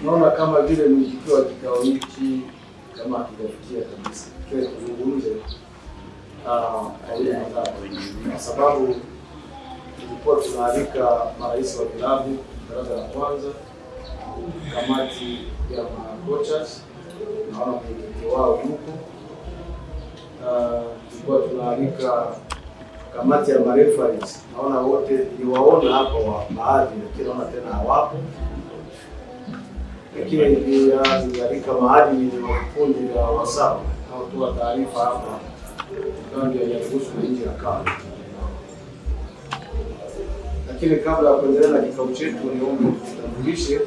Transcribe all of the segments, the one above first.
Naona kama vile mwitikio wa kikao hiki kama kijafikia kabisa. Kile kuzungumze kwa sababu tulikuwa tunaalika marais wa vilabu daraja la kwanza, kamati ya coaches, naona mwenyekiti wao yuko. Tulikuwa tunaalika kamati ya referees, naona wote niwaona hapa wa baadhi, lakini naona tena hawapo. Lakini nialika maadili ni kundi la WhatsApp au toa taarifa hapa ndio yanahusu nje ya kambi. Lakini kabla ya kuendelea na kikao chetu, niombe tutambulishe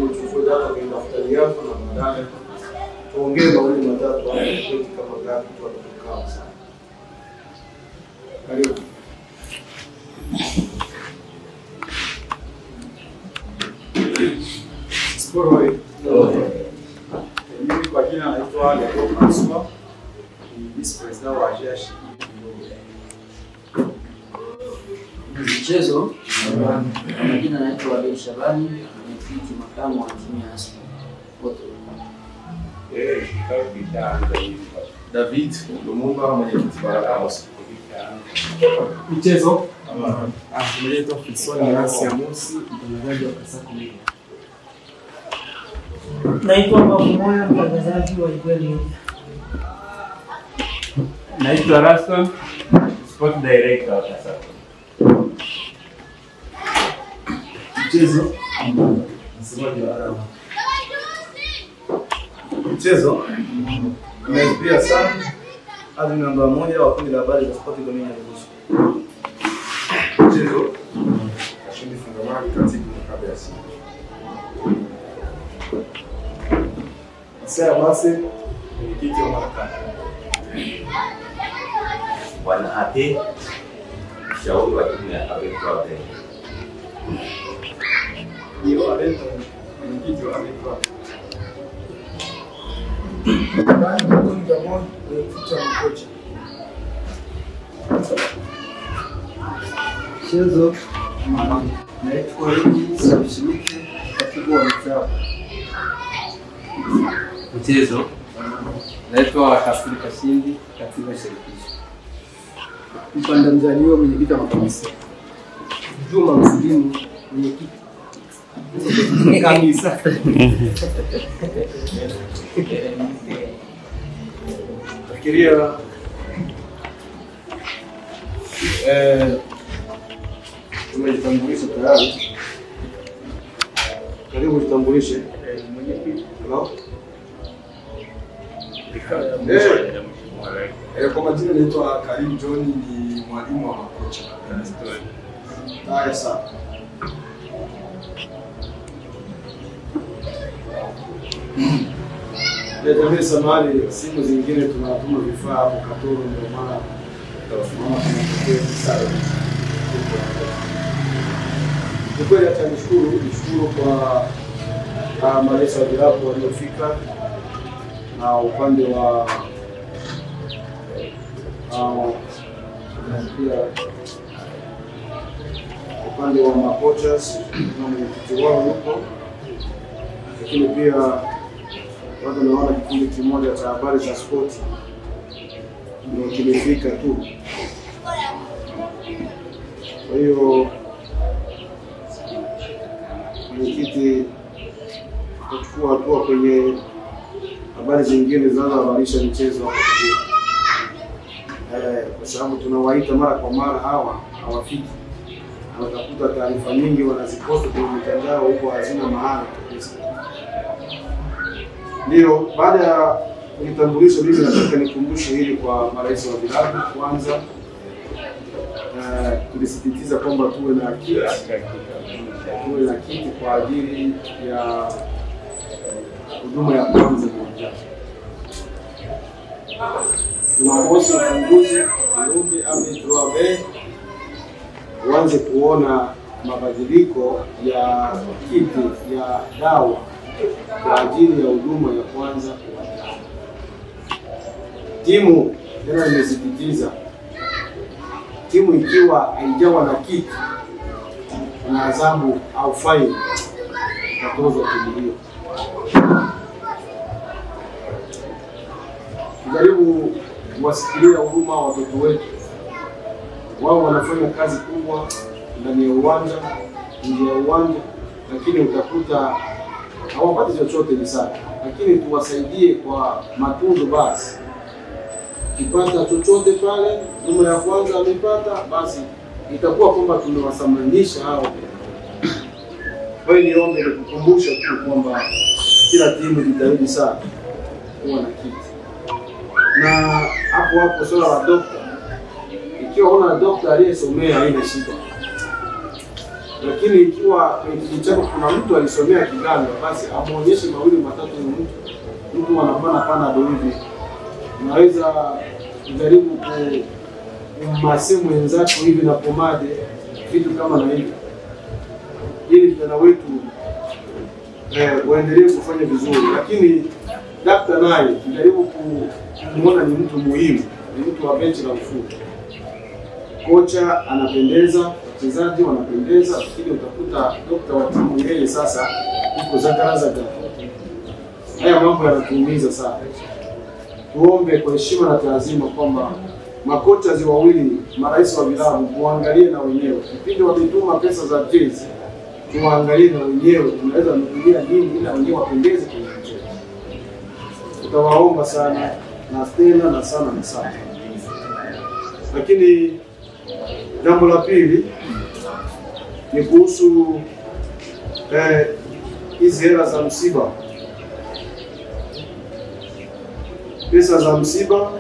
uchukue data kwenye daftari yako na baadaye tuongee mawili matatu hapo kama ngapi tutatoka sana. Karibu. Sporo. Mimi kwa jina naitwa Leo François, ni vice president wa JH. Mchezo kwa majina naitwa Abel Shabani, mwenyekiti makamu wa timu ya Asma. David Lumumba, mwenyekiti wa Amos. Mchezo naitwa Fisoni Nasi Amosi, mtangazaji wa Kasako Media. Naitwa Mafumoya, mtangazaji wa Ikweli. Naitwa Raston, sport director wa Kasako. Mchezo msemaji wa Arama. Mchezo umepia sana hadi namba 1 wa kundi la habari za sport Dominia Ruhusu. Mchezo ashindi fungamani katibu mkabala si. Sasa basi mwenyekiti wa mahakama. Bwana Ate shauri wa timu ya Abekwa. Ndio aleta mwenyekiti wa Abekwa. Mchezo naitwa Rudi Sabishimike, katibu wa mtaa. Mchezo naitwa Kasiri Kashindi, katibu wa shirikisho. Mpanda Mzaliwa, mwenyekiti wa makanisa. Juma Msilimu, mwenyekiti kanisa. Fikiria tumejitambulisha tayari. Karibu jitambulishe. Mwenyekiti. Hello. Kwa majina naitwa Karim John, ni mwalimu wa makocha. Haya sawa. Jamii samani, siku zingine tunatuma vifaa hapo Katoro, ndio maana tunapokea sana. Kwa kweli hata nishukuru kwa marais wa vilabu waliofika, na upande wa pia upande wa makochas na mwenyekiti wao yuko, lakini pia watu naona kikundi kimoja cha habari za sport ndio kimefika tu. Kwa hiyo mwenyekiti kuchukua hatua kwenye habari zingine zinazohabarisha michezo hapo kwa sababu tunawaita mara kwa mara, hawafiki. Watakuta taarifa nyingi wanaziposta kwenye mitandao huko, hazina maana kabisa. Ndio baada ya kujitambulisha, mimi nataka nikumbushe hili kwa marais wa vilabu. Kwanza tulisisitiza kwamba tuwe na kiti kwa ajili ya huduma ya kwanza uwanjani. Jumamosi ufunguzi Burundi Amidroabe uanze kuona mabadiliko ya kiti ya dawa kwa ajili ya huduma ya kwanza uwanjani. Timu tena imesisitiza, timu ikiwa haijawa na kiti na adhabu au faini. itatozwa timu hiyo. Tujaribu kuwasikilia huruma watoto wetu. Wao wanafanya kazi kubwa ndani ya uwanja, nje ya uwanja, lakini utakuta hawapati chochote ni sana. Lakini tuwasaidie kwa matunzo basi. Kipata chochote pale, namba ya kwanza amepata, basi itakuwa kwamba tumewasamanisha hao. Kwa hiyo niombe nikukumbusha tu kwamba kila timu jitahidi sana kuwa na kiti. Na hapo swala la dokta, ikiwa una dokta aliyesomea haina shida. Lakini ikiwa kwenye kuna mtu alisomea kiganga, basi amuonyeshe mawili matatu ni mtu anapana panado hivi. Unaweza kujaribu kumasimu wenzako hivi na pomade, vitu kama na hivi. Ili vijana wetu waendelee kufanya vizuri. Lakini daktari naye tujaribu kumuona ni mtu muhimu, ni mtu wa benchi la ufundi. Kocha anapendeza, wachezaji wanapendeza, lakini utakuta dokta wa timu yeye sasa yuko zagaraza. Haya mambo yanatuumiza sana. Tuombe kwa heshima na taazima kwamba makocha wawili, marais wa vilabu, tuangalie na wenyewe. Kipindi wametuma pesa za jezi, tuangalie na wenyewe tunaweza kununulia nini ili wenyewe wapendeze kwenye mchezo. Tutawaomba sana na tena na sana na sana. Lakini jambo la pili ni kuhusu hizi hela za msiba. Pesa za msiba,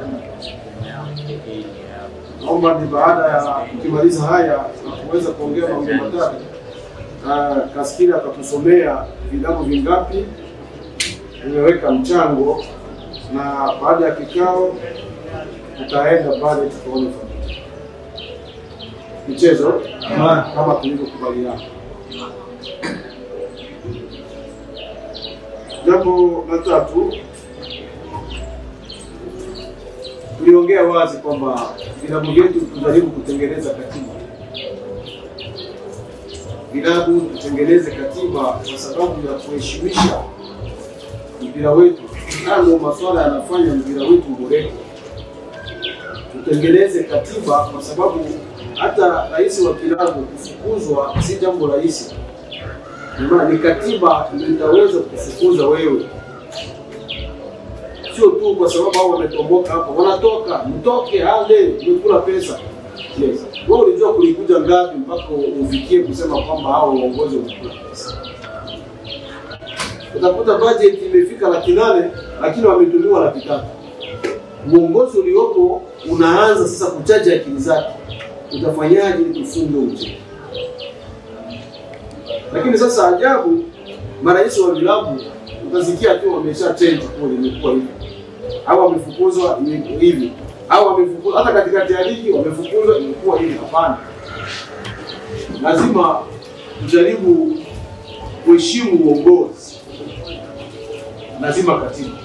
naomba ni baada ya kumaliza haya na kuweza kuongea mambo matatu. Kaskira akatusomea vilabu vingapi nimeweka mchango, na baada ya kikao tutaenda pale tuone michezo kama tulivyokubaliana. Jambo la tatu, tuliongea wazi kwamba vilabu vyetu tujaribu kutengeneza katiba. Vilabu tutengeneze katiba kwa sababu ya kuheshimisha mpira wetu. Ndio masuala yanafanya mpira wetu uboreke. Tutengeneze katiba kwa sababu hata rais wa kilabu kufukuzwa si jambo rahisi. Ni katiba itaweza kufukuza wewe. Sio tu kwa sababu hao wametomboka hapo, wanatoka, mtoke ale, umekula pesa. Yes. Wewe unajua kulikuja ngapi mpaka ufikie kusema kwamba hao uongozi umekula pesa. Utakuta budget imefika 800,000 lakini wametumiwa 300,000. Uongozi uliopo unaanza sasa kuchaja akili zake. Utafanyaje ili tufunge mchezo? Lakini sasa ajabu, marais wa vilabu utasikia tu wamesha change kule, imekuwa hivi. Au wamefukuzwa hivi. Au wamefukuzwa hata katikati ya ligi wamefukuzwa, imekuwa hivi. Hapana. Lazima tujaribu kuheshimu uongozi. Lazima katiba.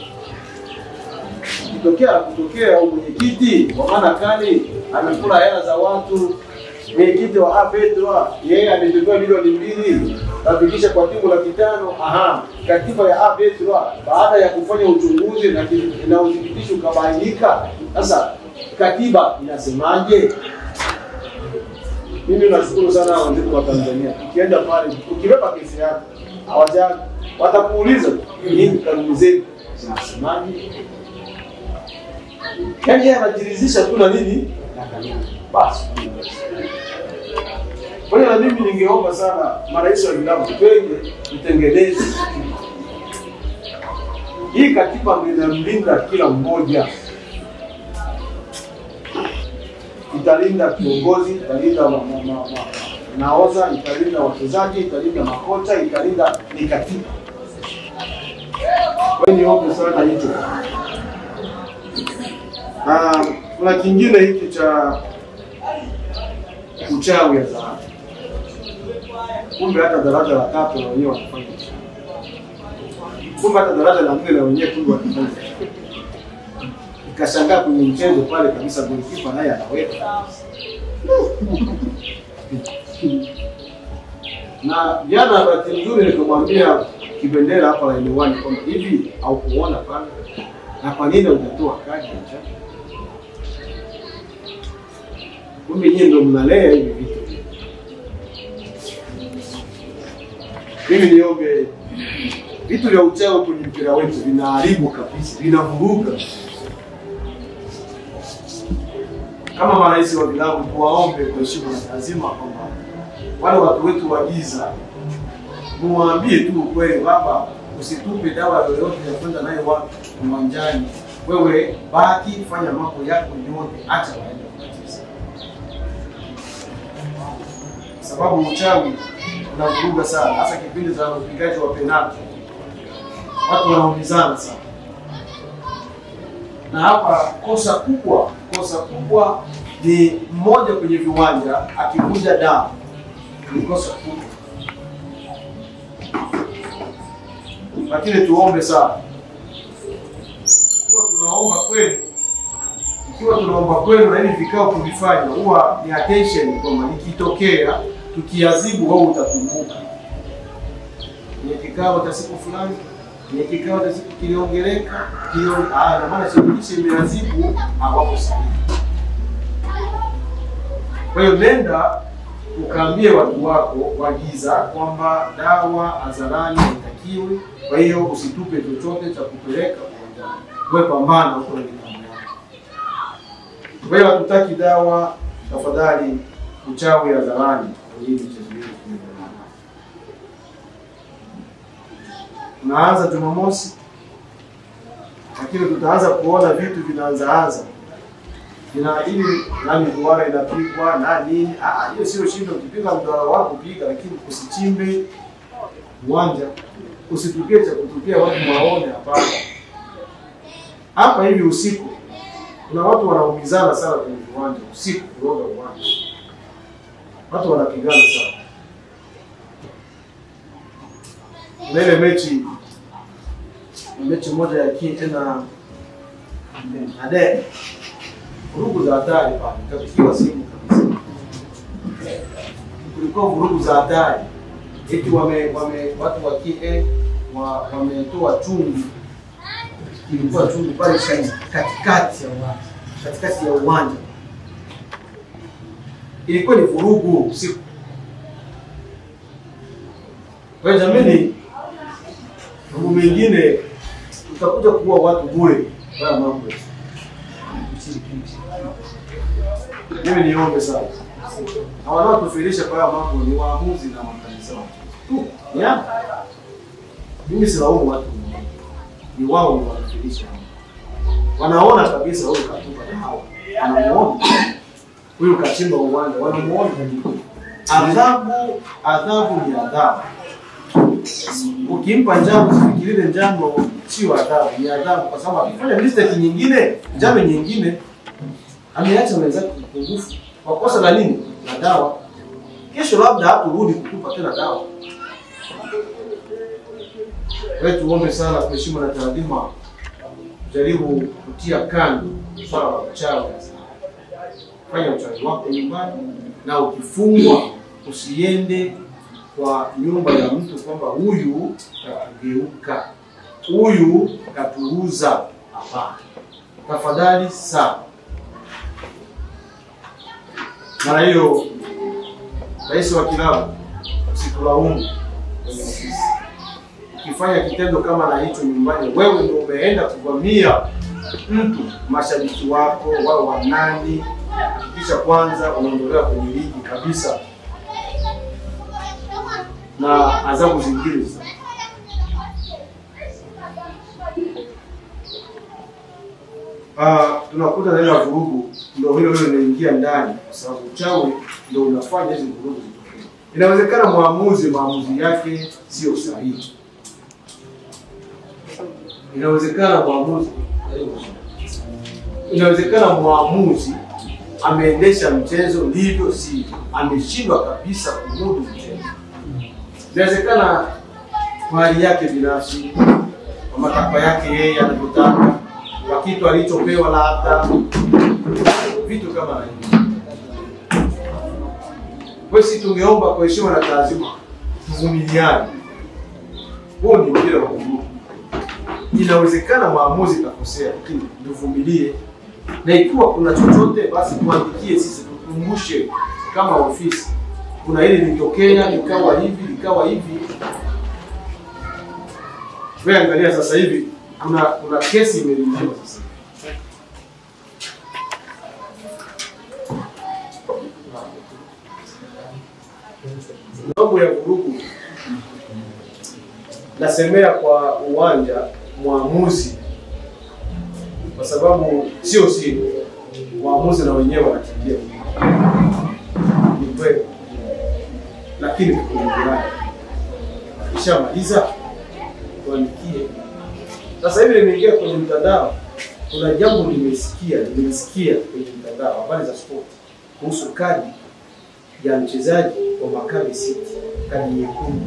Kutokea mwenyekiti wa maana kali amekula hela za watu, mwenyekiti wa APETRA yeye ametumia milioni 2 kufikisha kwa timu 500. Katiba ya APETRA baada ya kufanya uchunguzi na udhibitisho ukabainika, sasa katiba inasemaje? Mimi nashukuru sana wenzetu wa Tanzania. Ukienda pale ukibeba kesi yako hawajali, watakuuliza nini kanuni zetu zinasemaje. Yaani yeye anajiridhisha tu na nini? Na kanuni. Basi. Kwa hiyo mimi ningeomba sana marais wa vilabu tupende tutengeneze hii katiba inamlinda kila mmoja. Italinda kiongozi, italinda naoza, italinda wachezaji, italinda makocha, italinda ni katiba. Kwa hiyo niombe sana hicho. Kuna kingine hiki cha uchawi ya zahabu. Kumbe hata daraja la 3 na wenyewe wanafanya. Kumbe hata daraja la 4 na wenyewe kumbe wanafanya. Nikashangaa kwenye mchezo pale kabisa, golikipa naye anaweka. Na jana bahati nzuri nikamwambia kibendera hapa la N1 kwamba hivi au kuona pale na kwa nini hujatoa kadi ya chama? Kumbe nyinyi ndio mnalea hivi vitu. Mimi niombe vitu vya uchawi kwenye mpira wetu vinaharibu kabisa, vinavuruga. Kama marais wa vilabu tuwaombe kwa heshima na lazima kwamba wale watu wetu wa giza muambie tu kweli, baba usitupe dawa yoyote ya kwenda nayo watu uwanjani. Wewe baki fanya mambo yako yote, acha waende kucheza. Sababu uchawi unavuruga sana, hasa kipindi za upigaji wa penalti. Watu wanaumizana sana. Na hapa kosa kubwa ni mmoja kwenye viwanja akivunja damu. Ni kosa kubwa. Lakini tuombe sana. Ikiwa tunaomba kweli na hivi vikao kuvifanya, huwa ni attention kwamba ikitokea tukiadhibu wao utakumbuka. Ni kikao cha siku fulani, ni kikao cha siku kiliongeleka, na maana shirikisho imeadhibu hawapo sahihi. Kwa hiyo nenda ukaambie watu wako wa giza kwamba dawa hadharani haitakiwi. Kwa hiyo usitupe chochote cha kupeleka uwanjani. Wewe pambana huko ndani yako. Kwa hiyo hatutaki dawa, tafadhali uchawi hadharani kwenye michezo yetu. Tunaanza Jumamosi, lakini tutaanza kuona vitu vinaanza. Ili nani duara inapigwa na nini? Hiyo sio shida, ukipiga mduara wako piga, lakini usichimbe uwanja, usitupie cha kutupia watu waone. Hapana. Hapa hivi usiku kuna watu wanaumizana sana kwenye uwanja usiku, kuroga uwanja. Watu wanapigana sana. Ile mechi moja ya tena Ade vurugu za hatari pale, kapikiwa simu kabisa. Kulikuwa vurugu za hatari. Eti watu wa KE wametoa chungu. Ilikuwa chungu pale katikati ya uwanja. Ilikuwa ni vurugu usiku. Kwa jamani, mambo mengine utakuja kuwa watu bure kwa mambo. Mimi niombe sana. Na wanaotufilisha kwa mambo ni waamuzi na makanisa tu. Mimi silaumu watu. Ni wao ndio wanafilisha. Wanaona kabisa huyu katupa dawa. Anamuona. Huyu kachimba uwanja, wanamuona. Adhabu ni adhabu. Ukimpa njama usifikirie njama sio adhabu, ni adhabu kwa sababu akifanya mistake nyingine, njama nyingine ameacha wenzake kupungufu. Kwa kosa la nini? Na dawa. Kesho labda haturudi kutupa tena dawa. Wewe tuombe sana kwa heshima na taadhima. Jaribu kutia kando swala la uchawi. Fanya uchawi wako nyumbani, na ukifungwa usiende kwa nyumba ya mtu kwamba huyu katugeuka, huyu katuuza. Hapana. Tafadhali sana. Mara hiyo rais wa kilabu usitulaumu kwenye ofisi. Ukifanya kitendo kama na hicho nyumbani, wewe ndio umeenda kuvamia mtu, mashabiki wako wao wanani, kisha kwanza unaondolewa kwenye ligi kabisa. Na adhabu zingine sana. Tunakuta na ile vurugu ndio hilo linaingia ndani, kwa sababu uchawi ndio unafanya hizo vurugu zitokee. Inawezekana maamuzi yake sio sahihi. Inawezekana mwamuzi ameendesha mchezo ndivyo si, ameshindwa kabisa kumudu mchezo. Inawezekana kwa hali yake binafsi, kwa matakwa yake yeye anataka, kwa kitu alichopewa labda, vitu kama hivyo. Wewe si tungeomba kwa heshima na taadhima tuvumiliane. Huo ni mpira wa miguu. Inawezekana maamuzi kakosea, lakini tuvumilie. Na ikiwa kuna chochote basi tuandikie sisi, tukumbushe kama ofisi. Kuna hili litokea, likawa hivi. Wewe angalia sasa hivi kuna kesi imerudiwa sasa. Mambo ya vurugu. Nasemea kwa uwanja muamuzi, kwa sababu sio siri, waamuzi na wenyewe wanakimbia. Ni kweli. Lakini kukumbukana. Kishamaliza tuandikie. Sasa hivi nimeingia kwenye mtandao, kuna jambo nimesikia kwenye mtandao habari za sport kuhusu kadi ya mchezaji wa Maccabi City, kadi nyekundu.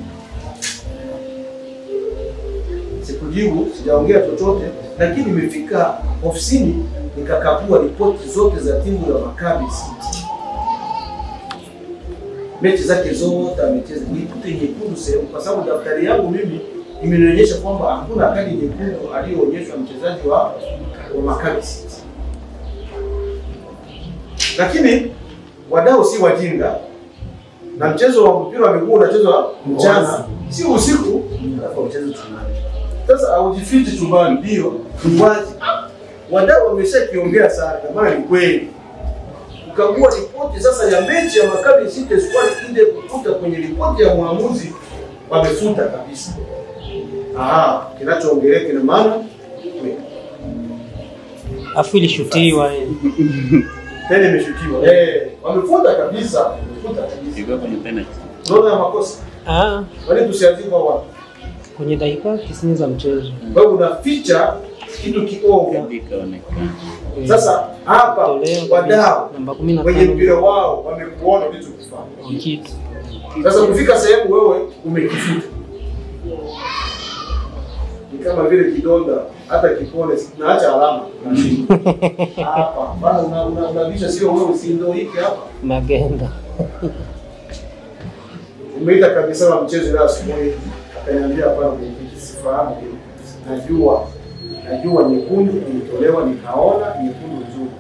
Sikujibu, sijaongea chochote, lakini nimefika ofisini nikakagua ripoti zote za timu ya Maccabi City. Mechi zake zote amecheza, nikute nyekundu sehemu, kwa sababu daftari yangu mimi imenionyesha kwamba hakuna kadi nyekundu aliyoonyeshwa mchezaji wa Maccabi City. Lakini wadau si wajinga, na mchezo wa mpira wa miguu unachezwa mchana, si usiku, alafu mchezo chumbani. Sasa haujifichi chumbani, ndio wazi. Wadau wameshakiongea sana, kama ni kweli. Ukagua ripoti sasa ya mechi ya Maccabi City squad ile kukuta kwenye ripoti ya muamuzi wamefuta kabisa. Kinachoongeleka ina maana afu ilishutiwa tena imeshutiwa. Wamefuta kabisa, wamefuta kabisa. Ndio kwenye penalty. Ndio makosa. Wale tusianzie kwa wapi? Kwenye dakika 90 za mchezo. Wewe unaficha kitu kiovu. Sasa hapa wadau namba 15 wenye mpira wao wamekuona vitu kufanya. Kitu. Sasa kufika sehemu wewe umekifuta. Ni kama vile kidonda, hata kipone naacha alama. Hapa bana unabisha, sio wewe, si ndio hiki hapa Magenda. Umeita kabisa wa mchezo leo asubuhi, akaniambia hapa sifahamu. Najua nyekundu ilitolewa, nikaona nyekundu nzuri.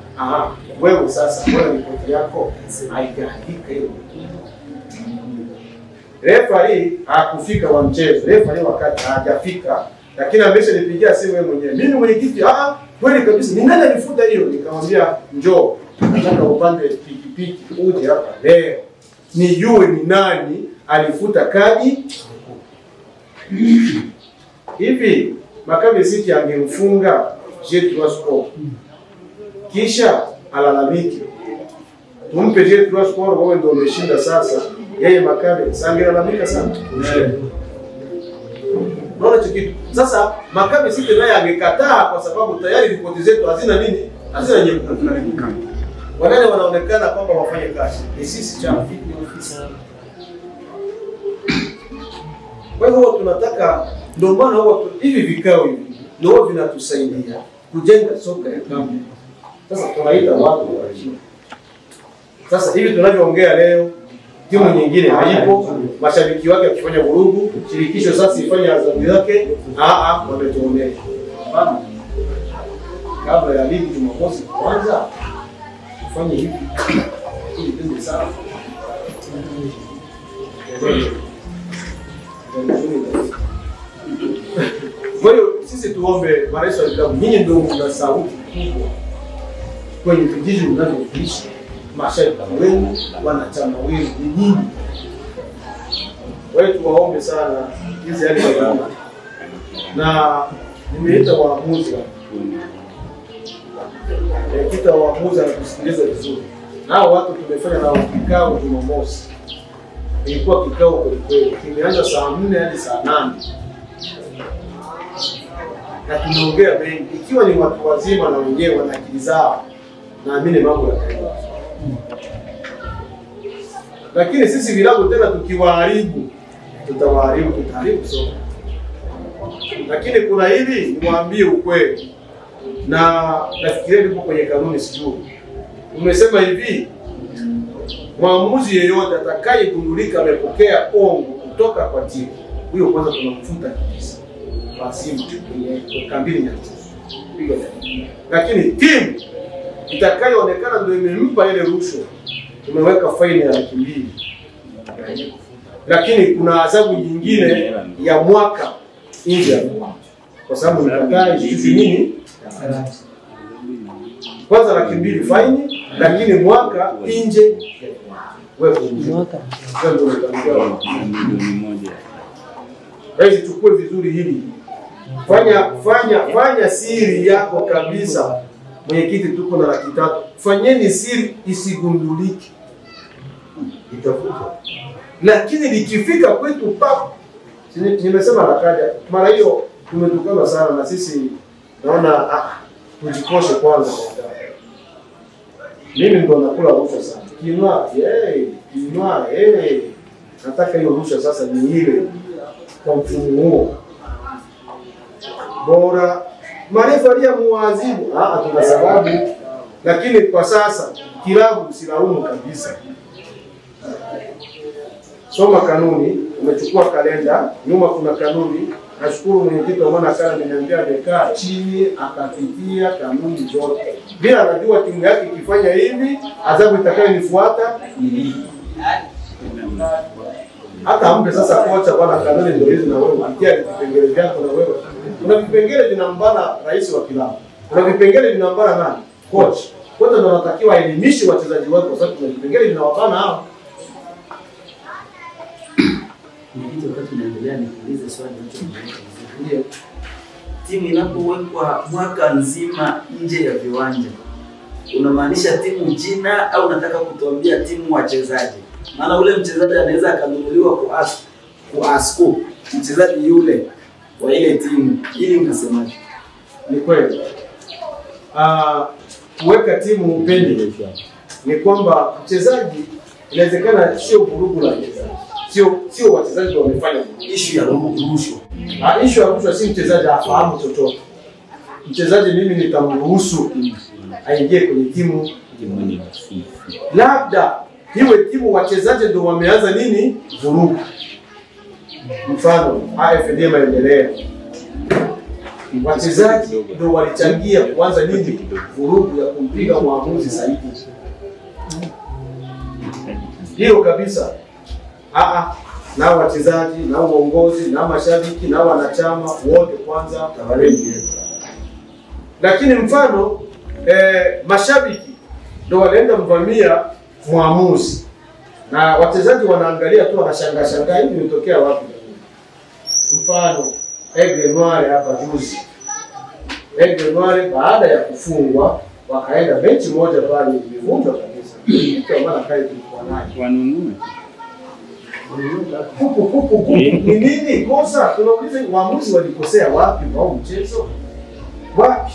Wewe sasa bora ripoti yako haijaandika hiyo. Referee hakufika wa mchezo. Referee wakati hajafika, lakini ameshanipigia simu yeye mwenyewe. Mimi mwenyekiti, kweli kabisa. Ni nani alifuta hiyo? Nikamwambia njoo. Nataka upande pikipiki uje hapa leo. Nijue ni nani alifuta kadi. Hivi Maccabi City angemfunga J3 Sport. Kisha alalamiki. Tumpe J3 Sport, wewe ndio umeshinda sasa. Yeye Maccabi sangelalamika sana. Naona kitu. Sasa Maccabi City naye angekataa kwa sababu tayari ripoti zetu hazina nini? Hazina nyekundu. Wanane wanaonekana kwamba wafanye kazi. Ni sisi chama ofisa. Kwa hiyo tunataka, ndio maana hivi vikao hivi ndio vinatusaidia kujenga soka ya kambi. Sasa tunaita watu wa chini. Sasa hivi tunavyoongea leo, timu nyingine haipo, mashabiki wake wakifanya vurugu, shirikisho sasa ifanye adhabu yake, wametuonesha. Kabla ya ligi Jumamosi kwanza tufanye hivi. Ili twende sawa. Kwa hiyo sisi tuombe marais wa vilabu, nyinyi ndio mna sauti kubwa kwenye vijiji mnavyoishi, mashabiki wenu, wanachama wenu ni nyinyi. Kwa hiyo tuwaombe sana hizi hali za baba. Na nimeita waamuzi kita waamuzi na kusikiliza vizuri. Nao watu tumefanya nao kikao Jumamosi. Ilikuwa kikao kweli, kimeanza saa 4 hadi saa 8. Na tunaongea mengi, ikiwa ni watu wazima na wenyewe wana akili zao, naamini mambo yataenda. Lakini sisi vilabu tena tukiharibu, tutaharibu soka. Lakini kuna hili niwaambie ukweli, na nafikiria ndipo kwenye kanuni sijui. Umesema hivi, mwamuzi yeyote atakayegundulika amepokea ongo kutoka kwa timu huyo kwanza tunamfuta kabisa. Lazima kwenye kambini ya piga. Lakini timu itakayoonekana ndio imempa ile rushwa, tumeweka faini ya 200,000. Lakini kuna adhabu nyingine ya mwaka nje ya mwaka. Kwa sababu nikataa hizi nini? Kwanza 200,000 faini, lakini mwaka nje wewe mwaka. Hizi chukue vizuri hili. Fanya siri yako kabisa. Mwenyekiti, tuko na 300,000. Fanyeni siri isigundulike. Itafuta. Lakini likifika kwetu papo, nimesema nakaja. Mara hiyo tumetukana sana na sisi naona tujikoshe kwanza. Mimi ndo nakula rushwa sana. Kinwa, nataka hiyo rushwa sasa ni ile kwa mfumo huo. Bora marefa alia muadhibu, tuna sababu, lakini kwa sasa kilabu silaumu kabisa. Soma kanuni, umechukua kalenda, nyuma kuna kanuni. Nashukuru mwenyekiti wa maana kana ameniambia amekaa chini akapitia kanuni zote. Bila anajua timu yake ikifanya hivi, adhabu itakayonifuata ni hii. Hata ampe sasa kocha bwana kanuni ndio hizo, na wewe ukitia vipengele vyako na wewe. Kuna vipengele vinambana rais wa kilabu. Kuna vipengele vinambana nani? Coach. Kocha ndio anatakiwa aelimishe wachezaji wake kwa sababu kuna vipengele vinawabana hao. Ndio wakati tunaendelea nikuulize swali ndio. Timu inapowekwa mwaka nzima nje ya viwanja, unamaanisha timu jina au unataka kutuambia timu wachezaji? Maana ule mchezaji anaweza akanunuliwa kwa ASCO, mchezaji yule wa ile timu. Ili unasemaje? Ni kweli. Kuweka timu upendi ni kwamba mchezaji inawezekana sio vurugu la mchezaji. Sio wachezaji wamefanya issue ya rushwa. Issue ya rushwa si mchezaji afahamu chochote. Mchezaji mimi nitamruhusu aingie kwenye timu. Labda iwe timu wachezaji ndio wameanza nini? Vurugu. Mfano AFD Maendeleo. Wachezaji ndio walichangia kuanza nini? Vurugu ya kumpiga mwamuzi Saidi. Hiyo kabisa. Na wachezaji, na uongozi, na mashabiki, na wanachama wote kwanza tawareni. Lakini mfano mashabiki ndio wanaenda mvamia muamuzi. Na wachezaji wanaangalia tu wanashangaa hivi imetokea wapi? Mfano Aigle Noire hapa juzi. Aigle Noire baada ya kufungwa wakaenda benchi moja pale imevunjwa kabisa. Kitu maana kai tulikuwa nayo. Wanunue. Ni nini kosa? Tunauliza waamuzi walikosea wapi kwa mchezo? Wapi?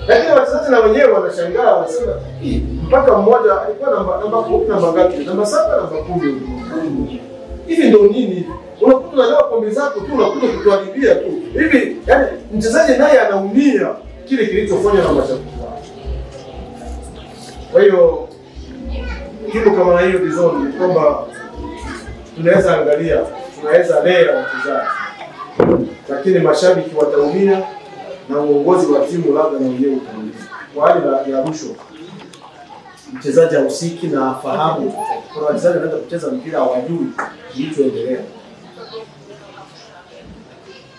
Lakini wachezaji na wenyewe wanashangaa wanasema mpaka mmoja alikuwa namba 10 namba ngapi? Namba 7 namba 10. Hivi ndio nini? Unakuta unalewa pombe zako tu unakuja kutuharibia tu. Hivi yani mchezaji naye anaumia kile kilichofanywa na mashabiki wake. Kwa hiyo kitu kama hiyo dizoni kwamba tunaweza angalia, tunaweza lea wachezaji. Lakini mashabiki wataumia na uongozi wa timu labda na wenyewe utaumia. Kwa hali ya rushwa. Mchezaji hahusiki na afahamu. Kuna wachezaji wanaenda kucheza mpira hawajui kilichoendelea.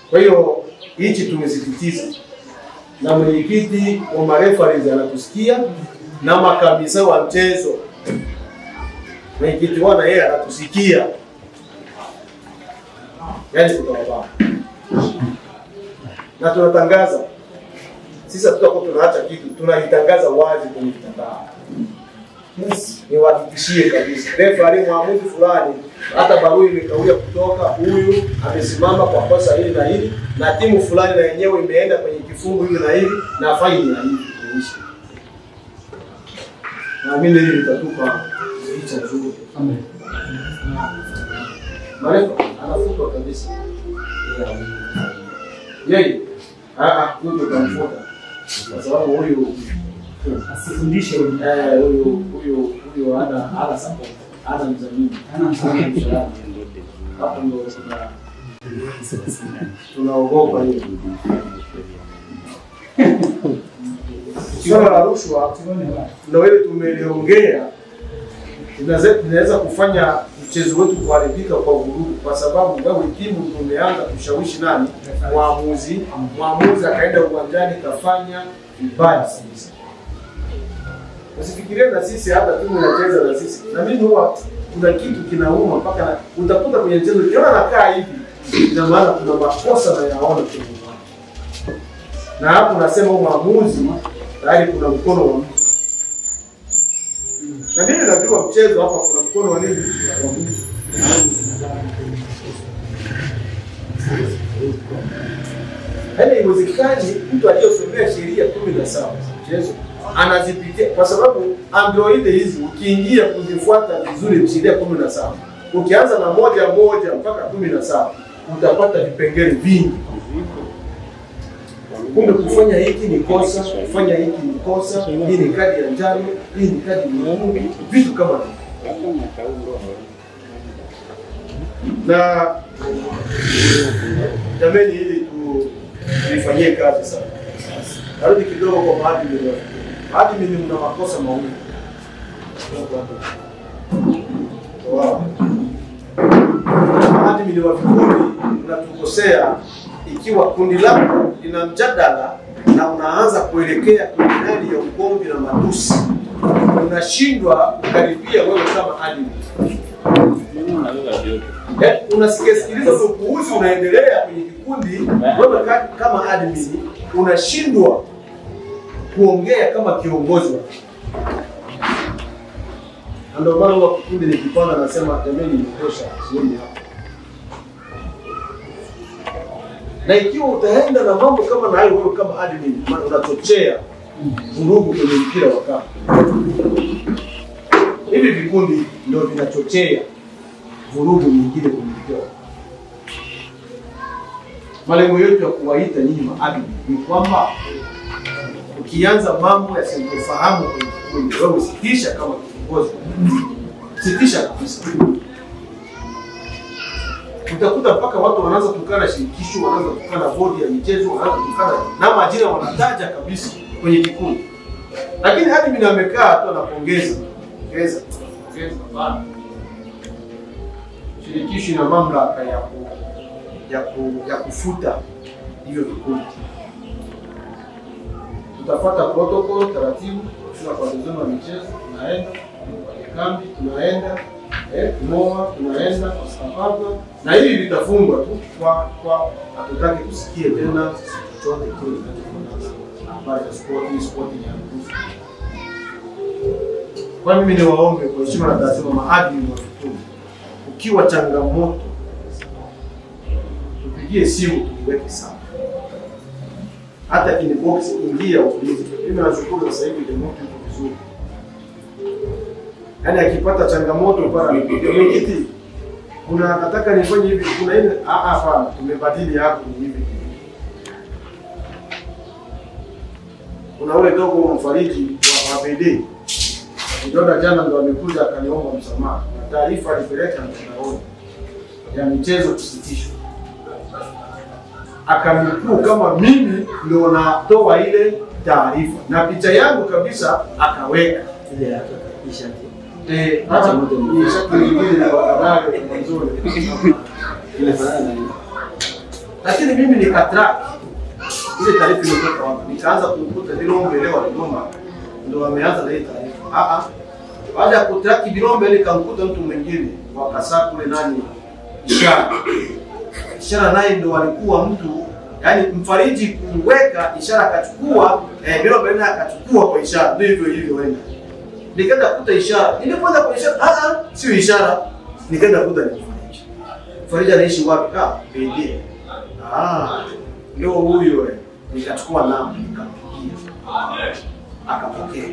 Kwa hiyo hichi tumesisitiza. Na mwenyekiti wa marefaris anatusikia na makamisa wa mchezo. Mwenyekiti wana yeye anatusikia. Yaani tutawabana. Na tunatangaza sisi tutakuwa tunaacha kitu tunaitangaza wazi kwenye mtandao. Ni wahakikishie kabisa. Refa mwamuzi fulani hata barua imekaulia kutoka huyu amesimama kwa kosa hili na hili na timu fulani na yenyewe imeenda kwenye kifungu hili na hili na faini na hili kuishi. Na mimi hili litatupa picha nzuri. Amen. Marefa anafutwa kabisa. Yeye huyu tutamfuta. Kwa sababu huyu asifundishe huyu ana support. Ana mzamini. Ana mzamini. hapo ndio tunaogopa hiyo. Swala la rushwa ndio ile tumeliongea, inaweza kufanya mchezo wetu kuharibika kwa vurugu, kwa sababu wewe timu tumeanza kushawishi nani? Mwamuzi. Mwamuzi akaenda uwanjani kafanya vibaya kabisa. Usifikirie na sisi hata timu inacheza na sisi. Na mimi huwa kuna kitu kinauma mpaka utakuta kwenye mchezo ukiona nakaa hivi, ina maana kuna makosa na yaona kwenye uwanja. Na hapo nasema mwamuzi tayari kuna mkono wa mtu. Na mimi najua mchezo hapa kuna mkono wa nini? Wa mtu. Yaani iwezekani mtu aliyosomea sheria 17 mchezo anazipitia, kwa sababu android hizi ukiingia kuzifuata vizuri sheria 17, ukianza na moja mpaka 17 utapata vipengele vingi. Kumbe kufanya hiki ni kosa, kufanya hiki ni kosa, hii ni kadi ya njano, hii ni kadi nyekundu, vitu kama hivyo. Na jamani, ili tulifanyie kazi sana. Narudi kidogo kwa maadili. Maadili mna makosa mawili. Maadili wa vikundi unatukosea ikiwa kundi lako lina mjadala na unaanza kuelekea kwenye hali ya ugomvi na matusi, unashindwa kukaribia wewe kama admin. Unasikiliza upuuzi unaendelea kwenye kikundi, wewe kama admin unashindwa kuongea kama kiongozi. Ndio maana wa kikundi nikipanda nasema jamani nikosha sioni hapa. Na ikiwa utaenda na mambo kama na hayo wewe kama admin unachochea vurugu kwenye mpira wa kama. Hivi vikundi ndio vinachochea vurugu nyingine kwenye mpira. Malengo yetu ya kuwaita nyinyi maadmin ni kwamba ukianza mambo yasiyofahamu kwenye kikundi, wewe usitisha kama kiongozi. Sitisha kabisa. Utakuta mpaka watu wanaanza kukana shirikisho, wanaanza kukana bodi ya michezo, wanaanza kukana na majina wanataja kabisa kwenye kikundi. Lakini hadi mimi amekaa tu anapongeza. Pongeza bana. Shirikisho na mamlaka ya kufuta hiyo vikundi. Tutafuata protocol taratibu, tuna kwa zoezi la michezo, tunaenda kwa kambi, tunaenda Moa, tunaenda kwa sababu na hivi vitafungwa tu kwa hatutaki tusikie tena chochote kile kinachofanana habari ya sport ya nguvu. Kwa mimi ni waombe kwa heshima na taadhima maadili wa vikundi, ukiwa changamoto tupigie simu tuweke sawa. Hata inbox ingia ulize. Mimi nashukuru sasa hivi ndio mtu yuko vizuri. Yaani akipata changamoto para mwenyekiti, kuna nataka nifanye hivi, kuna ile hapana, tumebadili hapo ni hivi. Kuna ule dogo mfariji wa PD. Ndio jana ndo amekuja akaniomba msamaha. Na taarifa alipeleka mtandaoni ya michezo kusitishwa. Akanukuu kama mimi ndio natoa ile taarifa. Na picha yangu kabisa akaweka ile akakisha. Hata ni shati nyingine na wakadari nzuri. Lakini mimi nikatrack ile taarifa ilikuwa wapi. Nikaanza kukuta Bilombe leo Dodoma ndio wameanza na ile taarifa. Baada ya kutrack Bilombe nikamkuta mtu mwingine wakasa kule nani Ishara naye ndio walikuwa mtu, yani mfariji kuweka Ishara akachukua, Bilombe naye akachukua kwa Ishara, ndio hivyo wenda. Nikaenda kukuta Ishara. Nilipoenda kwa Ishara, sio Ishara. Nikaenda kukuta ni Mfariji. Mfariji anaishi wapi? PD. Ndio huyo wewe. Nikachukua namba nikampigia. Akapokea.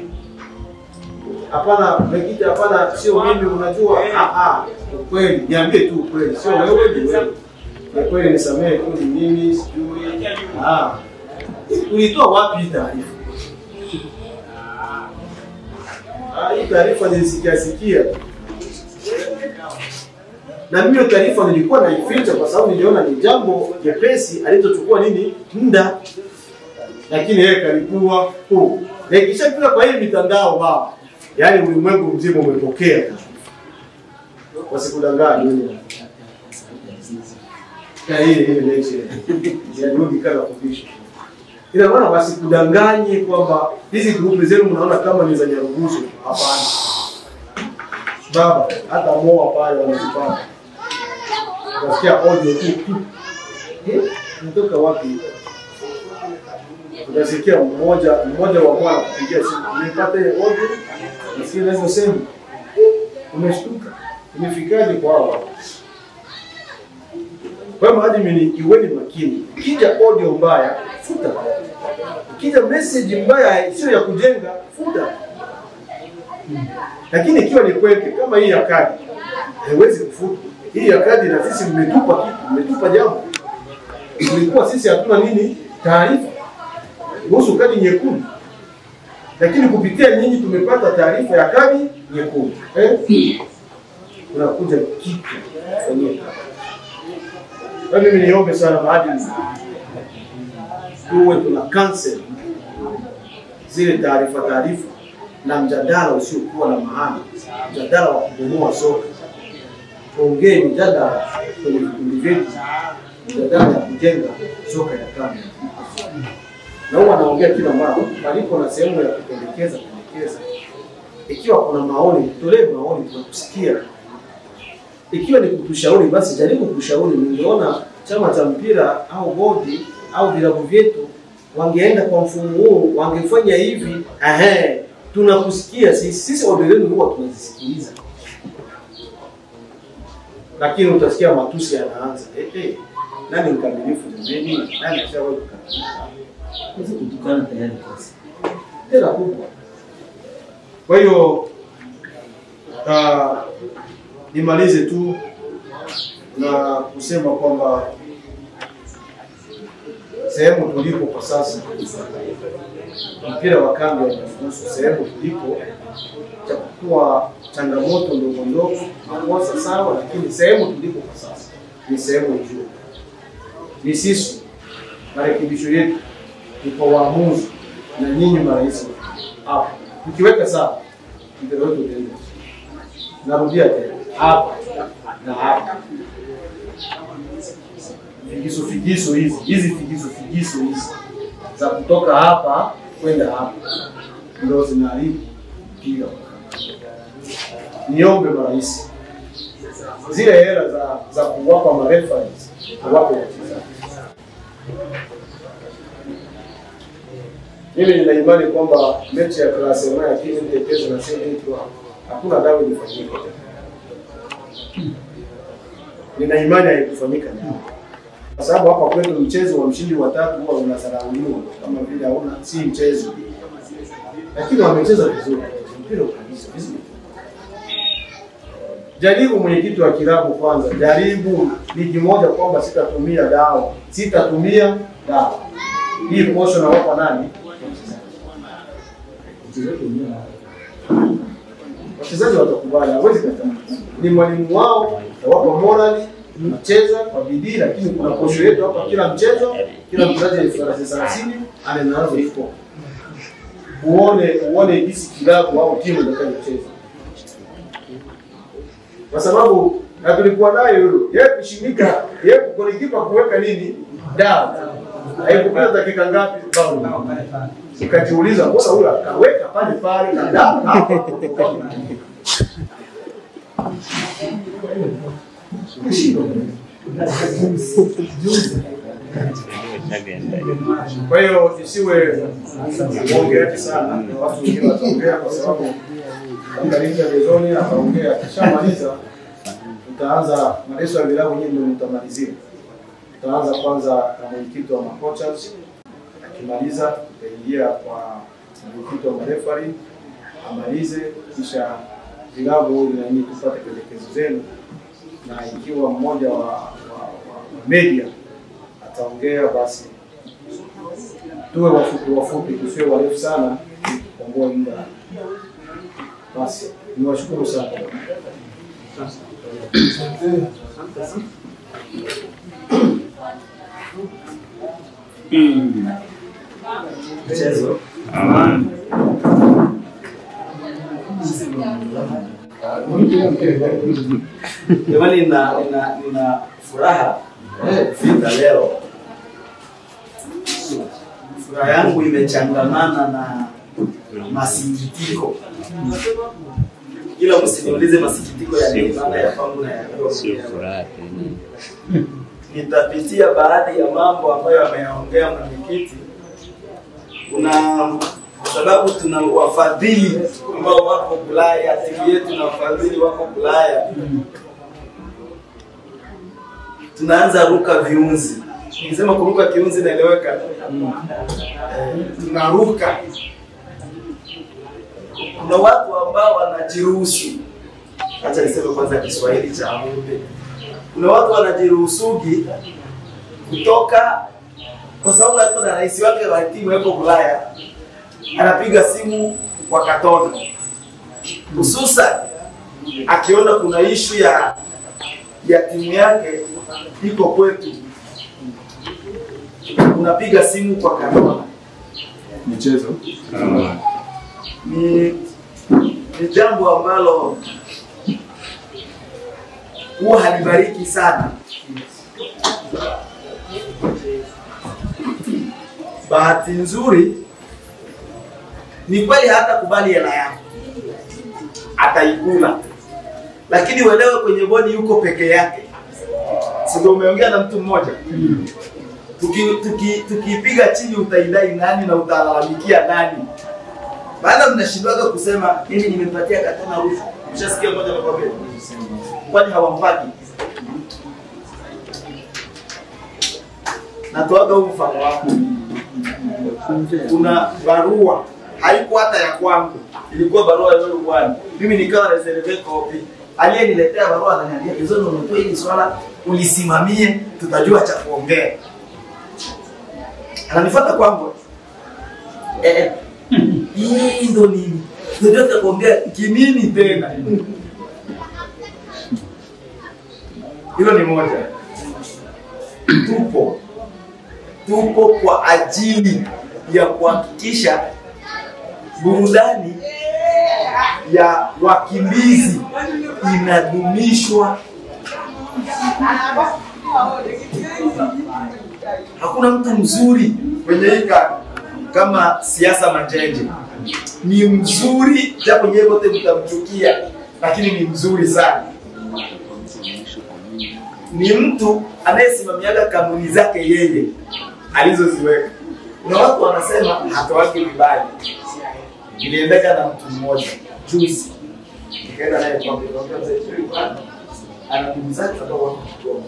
Hapana, mekita hapana, sio mimi unajua. Ukweli, niambie tu ukweli. Sio wewe ni wewe. Kwa kweli nisamehe tu ni mimi sijui. Ulitoa wapi taarifa? Hii taarifa nilisikia. Na mimi taarifa nilikuwa naificha kwa sababu niliona ni jambo jepesi alizochukua nini muda, lakini yeye kalikuwa na ikishapita kwa hii mitandao baba, yaani ulimwengu mzima umepokea. Wasikudanganye wewe. Hii ndio ndio kana kufisha. Ina maana wasikudanganye kwamba hizi grupu zenu mnaona kama ni za Nyarugusu. Hapana. Baba, hata moa pale wanazipata. Unasikia audio tu. Natoka wapi? Unasikia mmoja wa mwana kupigia simu. Nimepata ile audio. Nasikia naweza sema. Umeshtuka. Umefikaje kwao? Kwa hiyo maadimi iweni makini. Ukija audio mbaya, futa. Ukija message mbaya sio ya kujenga, futa. Lakini ikiwa ni kweli kama hii ya kadi, haiwezi kufuta. Hii ya kadi na sisi mmetupa kitu, mmetupa jambo. Ilikuwa sisi hatuna nini? Taarifa. Kuhusu kadi nyekundu. Lakini kupitia nyinyi tumepata taarifa ya kadi nyekundu. Unakuja kitu kufanyia. Na mimi niombe sana maadili. Tuwe tuna cancel zile taarifa na mjadala usiokuwa na maana. Mjadala wa kubomoa soka. Tuongee mjadala kwenye vikundi vyetu. Mjadala ya kujenga soka ya kambi. Na huwa naongea kila mara palipo na sehemu ya kupendekeza. Ikiwa kuna maoni, tutolee maoni, tunakusikia. Ikiwa ni kutushauri basi jaribu kushauri. Ningeona chama cha mpira au bodi au vilabu vyetu wangeenda kwa mfumo huu, wangefanya hivi, tunakusikia sisi wadeleni huwa tunazisikiliza. Lakini utasikia matusi yanaanza. Nani mkamilifu jameni? Nani ashawahi kukamilika? Hizi kutukana tayari kosa. Tena kubwa. Kwa hiyo nimalize tu na kusema kwamba sehemu tulipo kwa sasa mpira wa kambi wa Nyarugusu, sehemu tulipo chakuwa changamoto ndogo ndogo makosa sawa, lakini sehemu tulipo kwa sasa ni sehemu nzuri. Ni sisi marekebisho yetu ni kwa waamuzi na nyinyi marais hapa. Ukiweka sawa mpira wetu utaenda. Narudia tena hapa na hapa. Figisu hizi za kutoka hapa kwenda hapa ndio zinaharibu mpira. Niombe marais zile hela za kuwapa mareferees wapo wachezaji. Mimi nina imani kwamba mechi ya klasi ya timu kesho na sisi hakuna dawa ilifanyika. Nina imani haikufanyika. Kwa sababu hapa kwetu mchezo wa mshindi wa 3 huwa unasarauliwa kama vile hauna si mchezo. Lakini wamecheza vizuri. Mpira kabisa vizuri. Jaribu mwenyekiti wa kilabu kwanza, jaribu ligi moja kwamba sitatumia dawa. Hii posho na wapa nani? Wachezaji watakubali, hawezi kataa. Ni mwalimu wao, wapa morali, mcheza kwa bidii, lakini kuna posho yetu hapa kila mchezo, kila mchezaji 30 anaanza ifo. Uone jinsi kilabu au timu itakayocheza. Kwa sababu na tulikuwa nayo yeye kushindika, yeye kulikipa kuweka nini? Dawa. Haikupita dakika ngapi bado. Ukajiuliza mbona huyo akaweka pale na dawa hapo. Kwa hiyo isiwe ongeaji sana, watu wengine wataongea kwa sababu Mkalinda Bezoni ataongea, kishamaliza tutaanza maelezo ya vilabu nyingi ndio mtamalizia. Tutaanza kwanza na mwenyekiti wa makochas, akimaliza tutaingia kwa mwenyekiti wa marefari, amalize kisha vilabu na nyinyi tupate pendekezo zenu, na ikiwa mmoja wa media ataongea basi tuwe wafupi tusiwe warefu sana kuongoa muda. Basi niwashukuru sana. Mchezo. Jamani, nina furaha kufika leo. Furaha yangu imechangamana na masikitiko. Ila msiniulize masikitiko ya nini, maana ya kwangu na ya furaha. Nitapitia baadhi ya mambo ambayo ameyaongea mwenyekiti. Kuna sababu tuna wafadhili ambao wako Ulaya, timu yetu na wafadhili wako Ulaya. Tunaanza ruka viunzi. Nisema kuruka kiunzi naeleweka. Tunaruka. Kuna watu ambao wanajiruhusu. Acha niseme kwanza Kiswahili cha Mungu. Kuna watu wanajiruhusugi kutoka kwa sababu hapo na rais wake wa timu yuko Ulaya. Anapiga simu kwa Katona. Hususan akiona kuna issue ya timu yake iko kwetu. Unapiga simu kwa Katona. Michezo. Ni jambo ambalo huwa halibariki sana. Bahati nzuri ni kweli hata kubali hela yako ataikula, lakini uelewe kwenye bodi yuko peke yake. Sio umeongea na mtu mmoja. Tukipiga chini utaidai nani na utalalamikia nani? Baada mnashindwaga kusema mimi nimempatia Katona rushwa. Mshasikia mmoja anakwambia kwani hawampati? Natoaga mfano wako. Kuna barua haikuwa hata ya kwangu, ilikuwa barua ya yule bwana. Mimi nikawa reserve copy. Aliyeniletea barua ananiambia hizo ndio umetoa hili swala ulisimamie, tutajua cha kuongea. Ananifuata kwangu. Hii ndo nini? Ndio cha kuongea kinini tena? Hilo ni moja. Tupo kwa ajili ya kuhakikisha burudani ya wakimbizi inadumishwa. Hakuna mtu mzuri kwenye hika kama siasa Manjenje. Ni mzuri japo nyewe wote mtamchukia, lakini ni mzuri sana. Ni mtu anayesimamia kanuni zake yeye alizoziweka. Kuna watu wanasema hatoaki vibali. Niliendeka na mtu mmoja juzi. Nikaenda naye kwa mzee anapumzika kutoka Kigoma.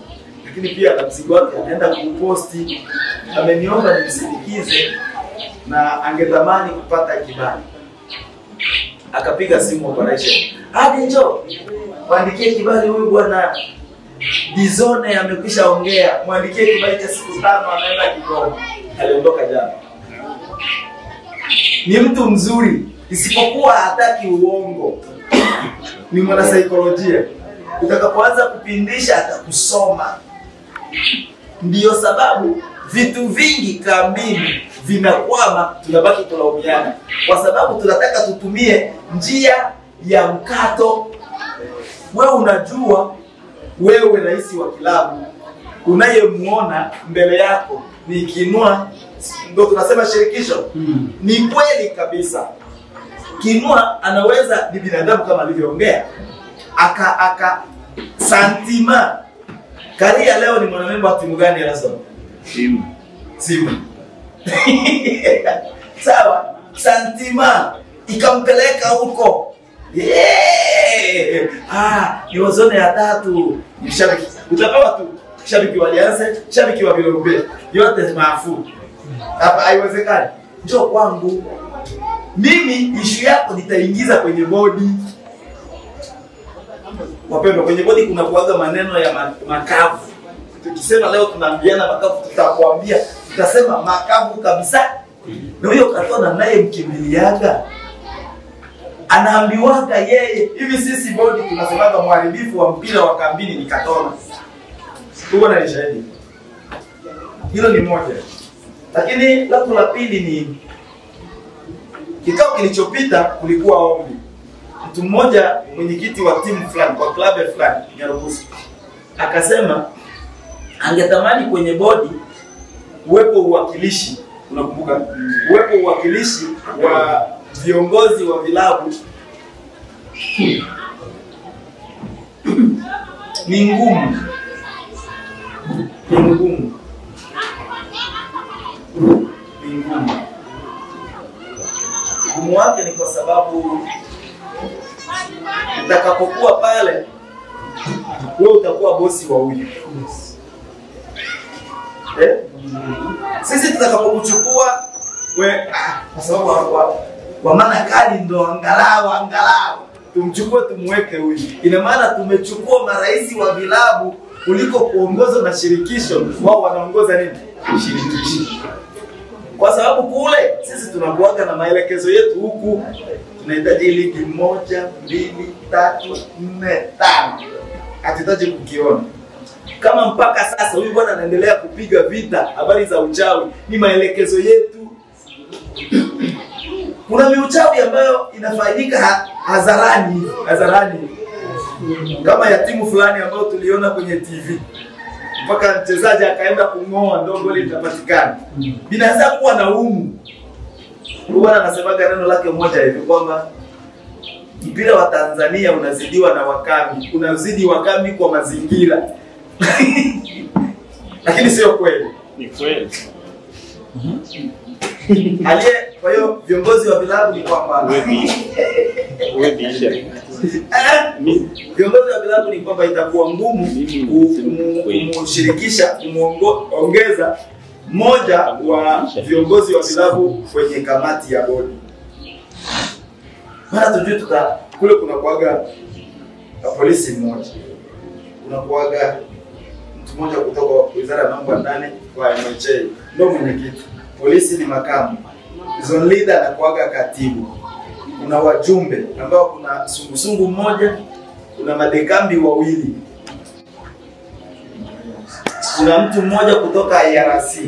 Lakini pia na mzigo wake anaenda kuposti. Ameniomba nimsindikize na angetamani kupata kibali. Akapiga simu operation. Hadi njoo. Mwandikie kibali huyu bwana Bizone amekwisha ongea. Mwandikie kibali cha siku 5 anaenda Kigoma. Aliondoka jana. Ni mtu mzuri isipokuwa hataki uongo. Ni mwana saikolojia. Utakapoanza kupindisha atakusoma. Ndiyo sababu vitu vingi kambini vinakwama, tunabaki tulaumiana. Kwa sababu tunataka tutumie njia ya mkato. Wewe unajua wewe rais wa kilabu unayemuona mbele yako ni Kinua, ndio tunasema shirikisho. Ni kweli kabisa. Kinua anaweza ni binadamu kama alivyoongea. Aka Santima. Karia leo ni mwanamemba wa timu gani Rason? Simba. Sawa, Santima ikampeleka huko. Ni wazone ya 3 mshabiki. Utapewa tu shabiki wa Alianza, shabiki wa Vilombe. Yote maafu. Hapa haiwezekani. Njoo kwangu. Mimi issue yako nitaingiza kwenye bodi. Wapendwa, kwenye bodi kuna kuaga maneno ya makavu. Tukisema leo tunaambiana makavu, tutakwambia tutasema makavu kabisa. Na huyo Katona naye mkimbiliaga anaambiwaga yeye hivi. Sisi bodi tunasemaga mharibifu wa mpira wa kambini ni Katona. Huo na shahidi. Hilo ni moja. Lakini la pili ni kikao kilichopita kulikuwa ombi. Mtu mmoja mwenyekiti wa timu fulani kwa klabu fulani Nyarugusu akasema angetamani kwenye bodi uwepo uwakilishi. Unakumbuka? Uwepo uwakilishi wa viongozi wa vilabu. Ni ngumu. Ngumu wake ni kwa sababu utakapokuwa pale wewe utakuwa bosi wa huyu. Sisi tutakapokuchukua wewe kwa sababu kwa maana kali ndo angalau tumchukue tumweke huyu. Ina maana tumechukua marais wa vilabu kuliko kuongozwa na shirikisho. Wao wanaongoza nini? Shirikisho. Kwa sababu kule sisi tunakuaga na maelekezo yetu, huku tunahitaji ligi 1, 2, 3, 4, 5. Hatutaji kukiona. Kama mpaka sasa huyu bwana anaendelea kupiga vita habari za uchawi, ni maelekezo yetu. Kuna miuchawi ambayo inafanyika hadharani. Kama ya timu fulani ambayo tuliona kwenye TV. Mpaka mchezaji akaenda kungoa ndio goli litapatikana. Binaanza kuwa na umu. Bwana anasemaga neno lake moja hivi kwamba mpira wa Tanzania unazidiwa na wakami. Unazidi wakami kwa mazingira. Lakini sio kweli. Ni kweli. Kwa hiyo viongozi wa vilabu ni kwamba viongozi wa vilabu ni kwamba itakuwa ngumu kumshirikisha, kumuongeza mmoja wa viongozi wa vilabu kwenye kamati ya bodi. Maana tujue kule kuna kuaga polisi mmoja. Kuna kuaga mtu mmoja kutoka Wizara ya Mambo ya Ndani kwa MHA. Ndio mwenyekiti. Polisi ni makamu. Zone leader anakuaga katibu. Kuna wajumbe ambao kuna sungusungu mmoja, kuna madekambi wawili. Kuna mtu mmoja kutoka IRC.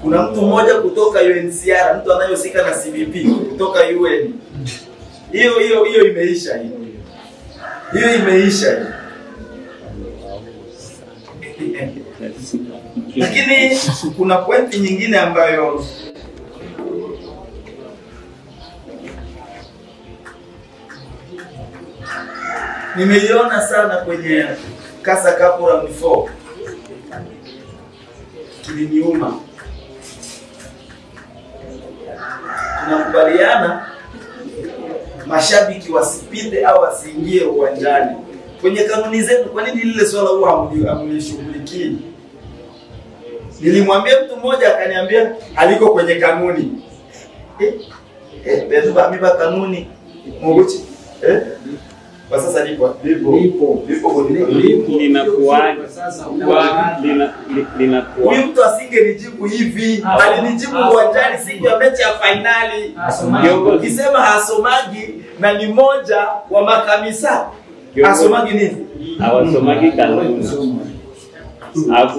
Kuna mtu mmoja kutoka UNHCR, mtu anayehusika na CBP kutoka UN. Hiyo imeisha hiyo. Hiyo imeisha hiyo. Lakini kuna pointi nyingine ambayo nimeiona sana kwenye Kasa Cup Round 4. Kiliniuma. Tunakubaliana mashabiki wasipite au wasiingie uwanjani. Kwenye kanuni zenu, kwa nini lile swala huwa hamlishughulikii? Nilimwambia mtu mmoja akaniambia aliko kwenye kanuni. Beba kanuni Moguchi. Kwa sasa lipo linakuaje sasa linakuwa. Huyu mtu asingenijibu hivi. Alinijibu uwanjani siku ya mechi ya finali. Ukisema hasomagi na ni moja wa makamisa. Hasomagi nini? Hawasomagi kanuni.